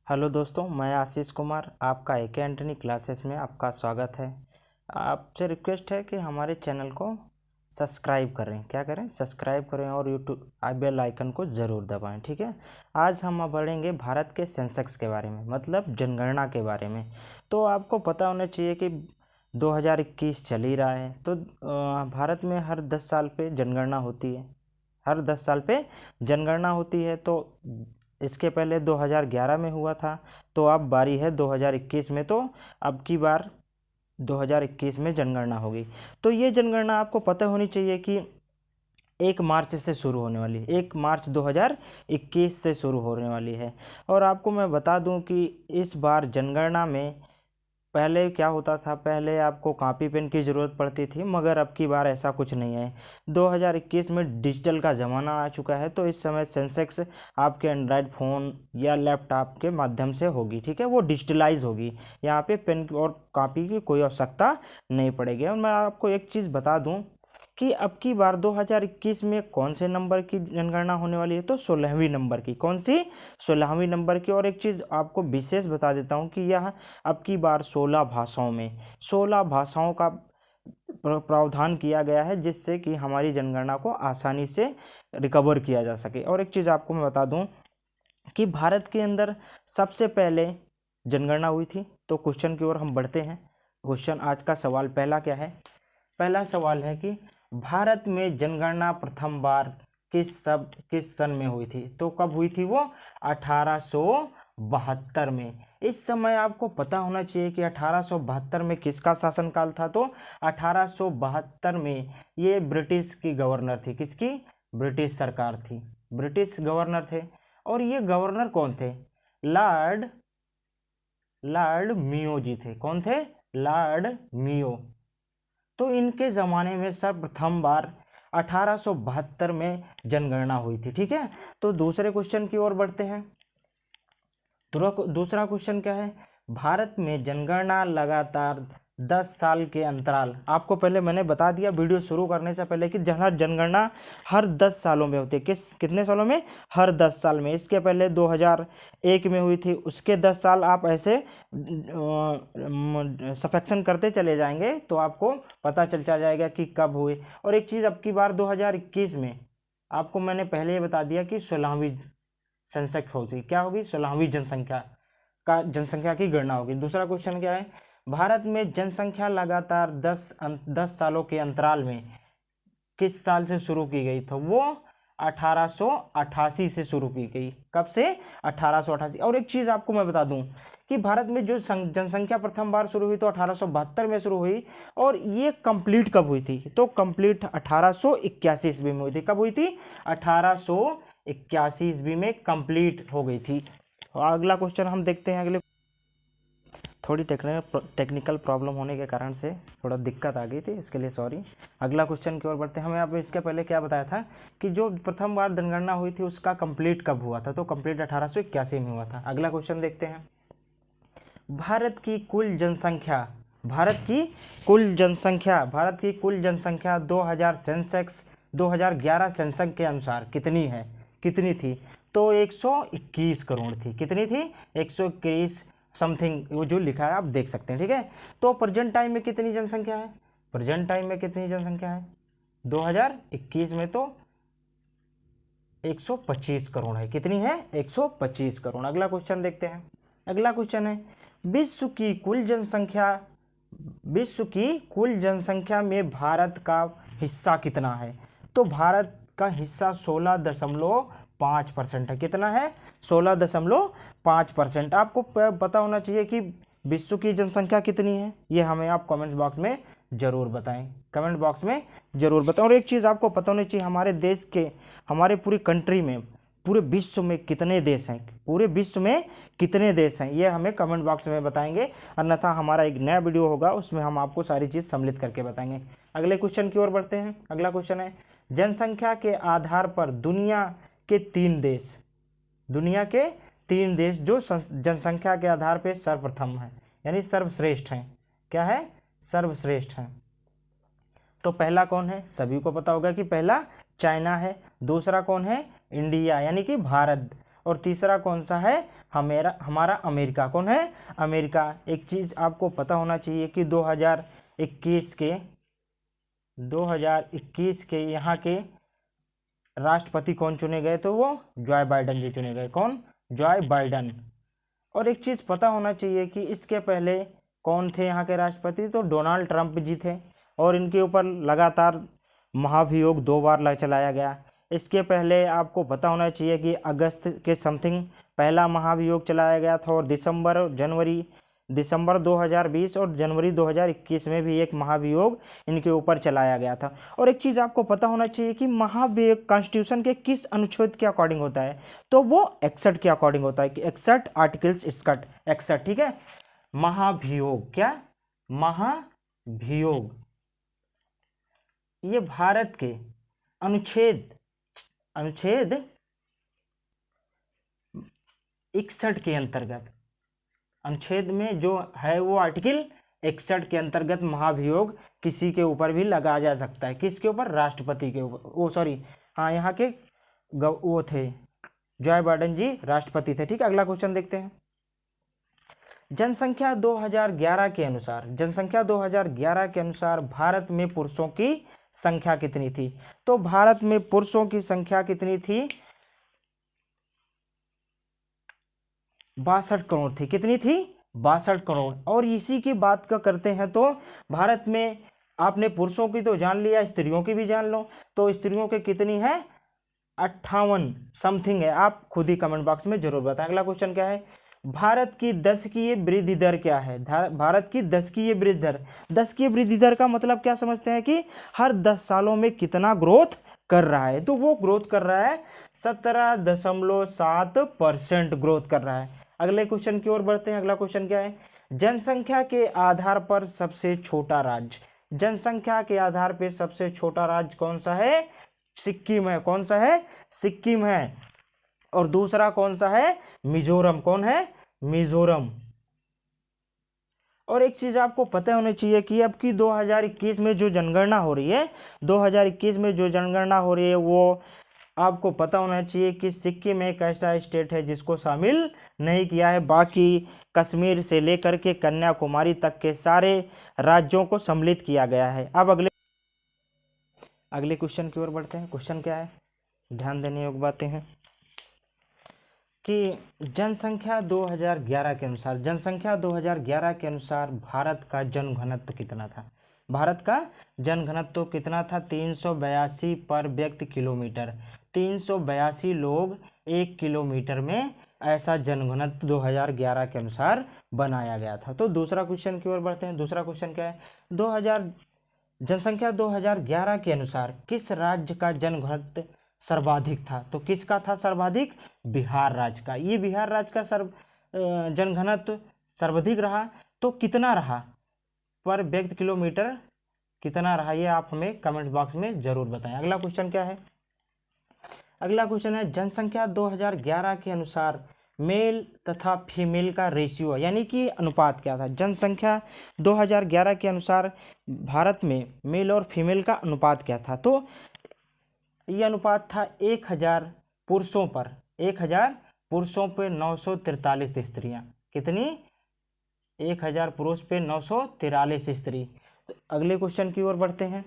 Hello दोस्तों, मैं आशीष कुमार आपका AK एंटनी क्लासेस में आपका स्वागत है। आपसे रिक्वेस्ट है कि हमारे चैनल को सब्सक्राइब करें। क्या करें? सब्सक्राइब करें और यूट्यूब बेल आइकन को ज़रूर दबाएं। ठीक है। आज हम पढ़ेंगे भारत के सेंसक्स के बारे में, मतलब जनगणना के बारे में। तो आपको पता होना चाहिए कि 2021 चल ही रहा है, तो भारत में हर 10 साल पे जनगणना होती है। हर 10 साल पे जनगणना होती है। तो इसके पहले 2011 में हुआ था, तो अब बारी है 2021 में। तो अब की बार 2021 में जनगणना होगी। तो ये जनगणना आपको पता होनी चाहिए कि 1 मार्च से शुरू होने वाली है। 1 मार्च 2021 से शुरू होने वाली है। और आपको मैं बता दूं कि इस बार जनगणना में पहले क्या होता था, पहले आपको कॉपी पेन की ज़रूरत पड़ती थी, मगर अब की बार ऐसा कुछ नहीं है। 2021 में डिजिटल का ज़माना आ चुका है, तो इस समय सेंसेक्स आपके एंड्रॉयड फ़ोन या लैपटॉप के माध्यम से होगी। ठीक है, वो डिजिटलाइज होगी। यहाँ पे पेन और कॉपी की कोई आवश्यकता नहीं पड़ेगी। और मैं आपको एक चीज़ बता दूँ कि अब की बार 2021 में कौन से नंबर की जनगणना होने वाली है, तो 16वीं नंबर की। कौन सी? 16वीं नंबर की। और एक चीज़ आपको विशेष बता देता हूँ कि यह अब की बार 16 भाषाओं का प्रावधान किया गया है, जिससे कि हमारी जनगणना को आसानी से रिकवर किया जा सके। और एक चीज़ आपको मैं बता दूं कि भारत के अंदर सबसे पहले जनगणना हुई थी। तो क्वेश्चन की ओर हम बढ़ते हैं। क्वेश्चन आज का सवाल पहला क्या है? पहला सवाल है कि भारत में जनगणना प्रथम बार किस सन में हुई थी? तो कब हुई थी वो? 1872 में। इस समय आपको पता होना चाहिए कि 1872 में किसका शासनकाल था। तो 1872 में ये ब्रिटिश की गवर्नर थी। किसकी? ब्रिटिश सरकार थी। ब्रिटिश गवर्नर थे। और ये गवर्नर कौन थे? लॉर्ड लॉर्ड मियो जी थे। कौन थे? लॉर्ड मियो। तो इनके ज़माने में सर्वप्रथम बार 1872 में जनगणना हुई थी। ठीक है। तो दूसरे क्वेश्चन की ओर बढ़ते हैं। दूसरा क्वेश्चन क्या है? भारत में जनगणना लगातार 10 साल के अंतराल। आपको पहले मैंने बता दिया वीडियो शुरू करने से पहले कि जनगणना हर 10 सालों में होती है। कितने सालों में? हर 10 साल में। इसके पहले 2001 में हुई थी। उसके 10 साल आप ऐसे सफेक्शन करते चले जाएंगे तो आपको पता चल जाएगा कि कब हुए। और एक चीज़, अब की बार 2021 में आपको मैंने पहले ही बता दिया कि 16वीं सेंसेक्स होगी। क्या होगी? 16वीं जनसंख्या की गणना होगी। दूसरा क्वेश्चन क्या है? भारत में जनसंख्या लगातार 10 सालों के अंतराल में किस साल से शुरू की गई? तो वो 1888 से शुरू की गई। कब से? 1888। और एक चीज़ आपको मैं बता दूं कि भारत में जो जनसंख्या प्रथम बार शुरू हुई तो 1872 में शुरू हुई। और ये कंप्लीट कब हुई थी? तो कंप्लीट 1881 ईस्वी में हुई थी। कब हुई थी? 1881 ईस्वी में कंप्लीट हो गई थी। अगला क्वेश्चन हम देखते हैं। अगले थोड़ी टेक्निकल प्रॉब्लम होने के कारण से थोड़ा दिक्कत आ गई थी, इसके लिए सॉरी। अगला क्वेश्चन की ओर बढ़ते हैं। हमें अब इसके पहले क्या बताया था कि जो प्रथम बार जनगणना हुई थी उसका कंप्लीट कब हुआ था? तो कंप्लीट 1881 में हुआ था। अगला क्वेश्चन देखते हैं। भारत की कुल जनसंख्या भारत की कुल जनसंख्या 2011 सेंसस के अनुसार कितनी थी? तो 121 करोड़ थी। कितनी थी? 121 समथिंग, वो जो लिखा है आप देख सकते हैं। ठीक है। तो प्रेजेंट टाइम में कितनी जनसंख्या है? 2021 में तो 125 करोड़ है। कितनी है? 125 करोड़। अगला क्वेश्चन देखते हैं। अगला क्वेश्चन है, विश्व की कुल जनसंख्या में भारत का हिस्सा कितना है? तो भारत का हिस्सा 16.5% है। कितना है? 16.5%। आपको पता होना चाहिए कि विश्व की जनसंख्या कितनी है। ये हमें आप कमेंट बॉक्स में जरूर बताएं। कमेंट बॉक्स में जरूर बताएं। और एक चीज़ आपको पता होनी चाहिए, हमारे पूरी कंट्री में, पूरे विश्व में कितने देश हैं? पूरे विश्व में कितने देश हैं, ये हमें कमेंट बॉक्स में बताएंगे। अन्यथा हमारा एक नया वीडियो होगा, उसमें हम आपको सारी चीज़ सम्मिलित करके बताएंगे। अगले क्वेश्चन की ओर बढ़ते हैं। अगला क्वेश्चन है, जनसंख्या के आधार पर दुनिया के 3 देश जो जनसंख्या के आधार पर सर्वप्रथम है, यानी सर्वश्रेष्ठ हैं। क्या है? सर्वश्रेष्ठ हैं। तो पहला कौन है? सभी को पता होगा कि पहला चाइना है। दूसरा कौन है? इंडिया, यानी कि भारत। और तीसरा कौन सा है, हमारा अमेरिका। कौन है, अमेरिका। एक चीज़ आपको पता होना चाहिए कि 2021 के यहाँ के राष्ट्रपति कौन चुने गए, तो वो जॉय बाइडन जी चुने गए। कौन, जॉय बाइडन। और एक चीज़ पता होना चाहिए कि इसके पहले कौन थे यहाँ के राष्ट्रपति, तो डोनाल्ड ट्रंप जी थे, और इनके ऊपर लगातार महाभियोग 2 बार चलाया गया। इसके पहले आपको पता होना चाहिए कि अगस्त के समथिंग पहला महाभियोग चलाया गया था, और दिसंबर 2020 और जनवरी 2021 में भी एक महाभियोग इनके ऊपर चलाया गया था। और एक चीज़ आपको पता होना चाहिए कि महाभियोग कॉन्स्टिट्यूशन के किस अनुच्छेद के अकॉर्डिंग होता है, तो वो 61 के अकॉर्डिंग होता है कि 61 आर्टिकल्स 61, ठीक है। महाभियोग, क्या, महाभियोग, ये भारत के अनुच्छेद 61 के अंतर्गत, अनुच्छेद में जो है वो आर्टिकल 61 के अंतर्गत महाभियोग किसी के ऊपर भी लगाया जा सकता है। किसके ऊपर, राष्ट्रपति के ऊपर। यहाँ के वो थे जॉय बाइडन जी राष्ट्रपति थे, ठीक है। अगला क्वेश्चन देखते हैं। जनसंख्या 2011 के अनुसार भारत में पुरुषों की संख्या कितनी थी, तो भारत में पुरुषों की संख्या कितनी थी, 62 करोड़ थी। कितनी थी, 62 करोड़। और इसी की बात का करते हैं तो भारत में आपने पुरुषों की तो जान लिया, स्त्रियों की भी जान लो। तो स्त्रियों की कितनी है, 58 समथिंग है। आप खुद ही कमेंट बॉक्स में जरूर बताएं। अगला क्वेश्चन क्या है, भारत की दशकीय वृद्धि दर क्या है। भारत की दशकीय वृद्धि दर, दशकीय वृद्धि दर का मतलब क्या समझते हैं कि हर 10 सालों में कितना ग्रोथ कर रहा है, तो वो ग्रोथ कर रहा है 17.7% ग्रोथ कर रहा है। अगले क्वेश्चन की ओर बढ़ते हैं। अगला क्वेश्चन क्या है, जनसंख्या के आधार पर सबसे छोटा राज्य, जनसंख्या के आधार पर सबसे छोटा राज्य कौन सा है, सिक्किम है। कौन सा है, सिक्किम है। और दूसरा कौन सा है, मिजोरम। कौन है, मिजोरम। और एक चीज आपको पता होनी चाहिए कि अब की 2021 में जो जनगणना हो रही है, 2021 में जो जनगणना हो रही है वो आपको पता होना चाहिए कि सिक्किम एक ऐसा स्टेट है जिसको शामिल नहीं किया है। बाकी कश्मीर से लेकर के कन्याकुमारी तक के सारे राज्यों को सम्मिलित किया गया है। अब अगले क्वेश्चन की ओर बढ़ते हैं। क्वेश्चन क्या है, ध्यान देने योग्य बातें हैं कि जनसंख्या 2011 के अनुसार भारत का जनघनत्व कितना था। भारत का जनघनत्व कितना था, 382 पर व्यक्ति किलोमीटर। 382 लोग 1 किलोमीटर में, ऐसा जनघनत्व 2011 के अनुसार बनाया गया था। तो दूसरा क्वेश्चन की ओर बढ़ते हैं। दूसरा क्वेश्चन क्या है, जनसंख्या 2011 के अनुसार किस राज्य का जनघनत्व सर्वाधिक था, तो किसका था सर्वाधिक, बिहार राज्य का। ये बिहार राज्य का जनघनत्व सर्वाधिक रहा, तो कितना रहा पर व्यक्ति किलोमीटर, कितना रहा, ये आप हमें कमेंट बॉक्स में जरूर बताएं। अगला क्वेश्चन क्या है, अगला क्वेश्चन है जनसंख्या 2011 के अनुसार मेल तथा फीमेल का रेशियो यानी कि अनुपात क्या था। जनसंख्या 2011 के अनुसार भारत में मेल और फीमेल का अनुपात क्या था, तो यह अनुपात था 1000 पुरुषों पर 943 स्त्रियां। कितनी, 1000 पुरुष पे 943 स्त्री। तो अगले क्वेश्चन की ओर बढ़ते हैं।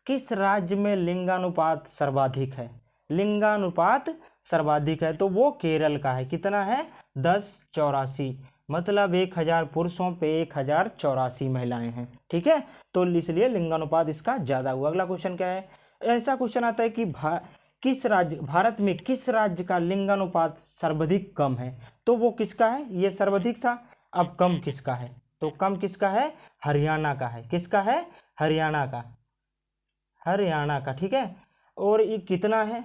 किस राज्य में लिंगानुपात सर्वाधिक है, लिंगानुपात सर्वाधिक है, तो वो केरल का है। कितना है, 1084, मतलब 1000 पुरुषों पे 1084 महिलाएं हैं, ठीक है। तो इसलिए लिंगानुपात इसका ज्यादा हुआ। अगला क्वेश्चन क्या है, ऐसा क्वेश्चन आता है कि भारत में किस राज्य का लिंगानुपात सर्वाधिक कम है, तो वो किसका है, ये सर्वाधिक था। अब कम किसका है, तो कम किसका है, हरियाणा का है। किसका है, हरियाणा का, ठीक है। और ये कितना है,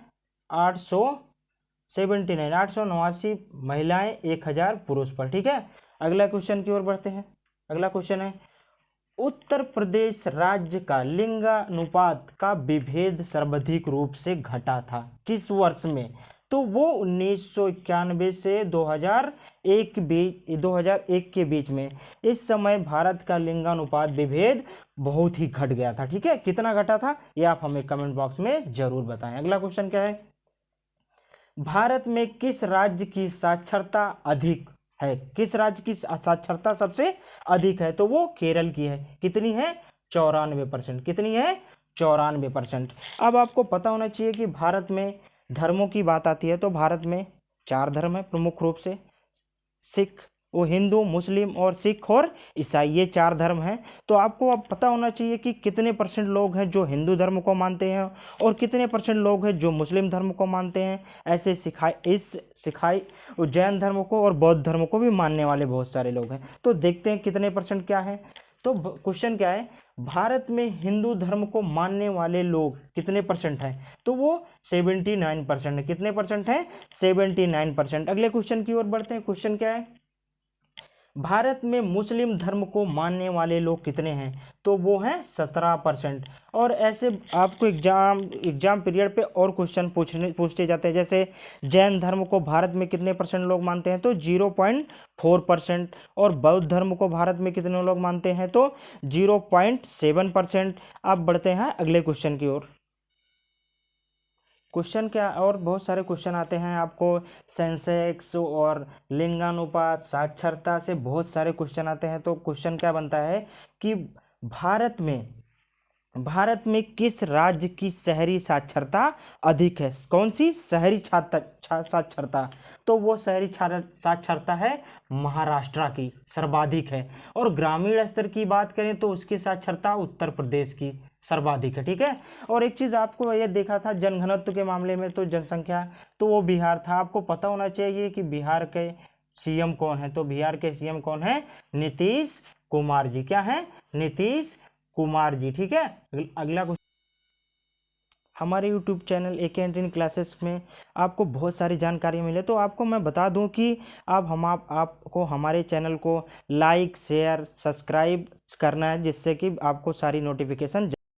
889 महिलाएं 1000 पुरुष पर, ठीक है। अगला क्वेश्चन की ओर बढ़ते हैं। अगला क्वेश्चन है उत्तर प्रदेश राज्य का लिंगानुपात का विभेद सर्वाधिक रूप से घटा था किस वर्ष में, तो वो 1991 से 2001 के बीच में। इस समय भारत का लिंगानुपात विभेद बहुत ही घट गया था, ठीक है। कितना घटा था, ये आप हमें कमेंट बॉक्स में जरूर बताएं। अगला क्वेश्चन क्या है, भारत में किस राज्य की साक्षरता अधिक है? किस राज्य की साक्षरता सबसे अधिक है? तो वो केरल की है। कितनी है? 94%। कितनी है? 94%। अब आपको पता होना चाहिए कि भारत में धर्मों की बात आती है तो भारत में 4 धर्म है प्रमुख रूप से, सिख, वो हिंदू, मुस्लिम और सिख और ईसाई, ये 4 धर्म हैं। तो आपको अब पता होना चाहिए कि कितने परसेंट लोग हैं जो हिंदू धर्म को मानते हैं और कितने परसेंट लोग हैं जो मुस्लिम धर्म को मानते हैं। ऐसे सिखाई जैन धर्म को और बौद्ध धर्म को भी मानने वाले बहुत सारे लोग हैं। तो देखते हैं कितने परसेंट क्या है। तो क्वेश्चन क्या है, भारत में हिंदू धर्म को मानने वाले लोग कितने परसेंट हैं? तो वो 79% है। कितने परसेंट है? 79%। अगले क्वेश्चन की ओर बढ़ते हैं। क्वेश्चन क्या है, भारत में मुस्लिम धर्म को मानने वाले लोग कितने हैं? तो वो हैं 17%। और ऐसे आपको एग्जाम पीरियड पे और क्वेश्चन पूछते जाते हैं। जैसे जैन धर्म को भारत में कितने परसेंट लोग मानते हैं? तो 0.4%। और बौद्ध धर्म को भारत में कितने लोग मानते हैं? तो 0.7%। अब बढ़ते हैं अगले क्वेश्चन की ओर। क्वेश्चन क्या, और बहुत सारे क्वेश्चन आते हैं आपको सेंसेक्स और लिंगानुपात, साक्षरता से बहुत सारे क्वेश्चन आते हैं। तो क्वेश्चन क्या बनता है कि भारत में किस राज्य की शहरी साक्षरता अधिक है? कौन सी शहरी साक्षरता? तो वो शहरी साक्षरता है महाराष्ट्र की, सर्वाधिक है। और ग्रामीण स्तर की बात करें तो उसकी साक्षरता उत्तर प्रदेश की सर्वाधिक है। ठीक है। और एक चीज आपको ये देखा था जनघनत्व के मामले में, तो जनसंख्या, तो वो बिहार था। आपको पता होना चाहिए कि बिहार के सीएम कौन है? तो बिहार के सीएम कौन है? नीतीश कुमार जी। क्या है? नीतीश कुमार जी। ठीक है। अगला क्वेश्चन, हमारे YouTube channel AK entry classes में आपको बहुत सारी जानकारी मिले। तो आपको मैं बता दूं कि आपको हमारे चैनल को लाइक, शेयर, सब्सक्राइब करना है, जिससे कि आपको सारी नोटिफिकेशन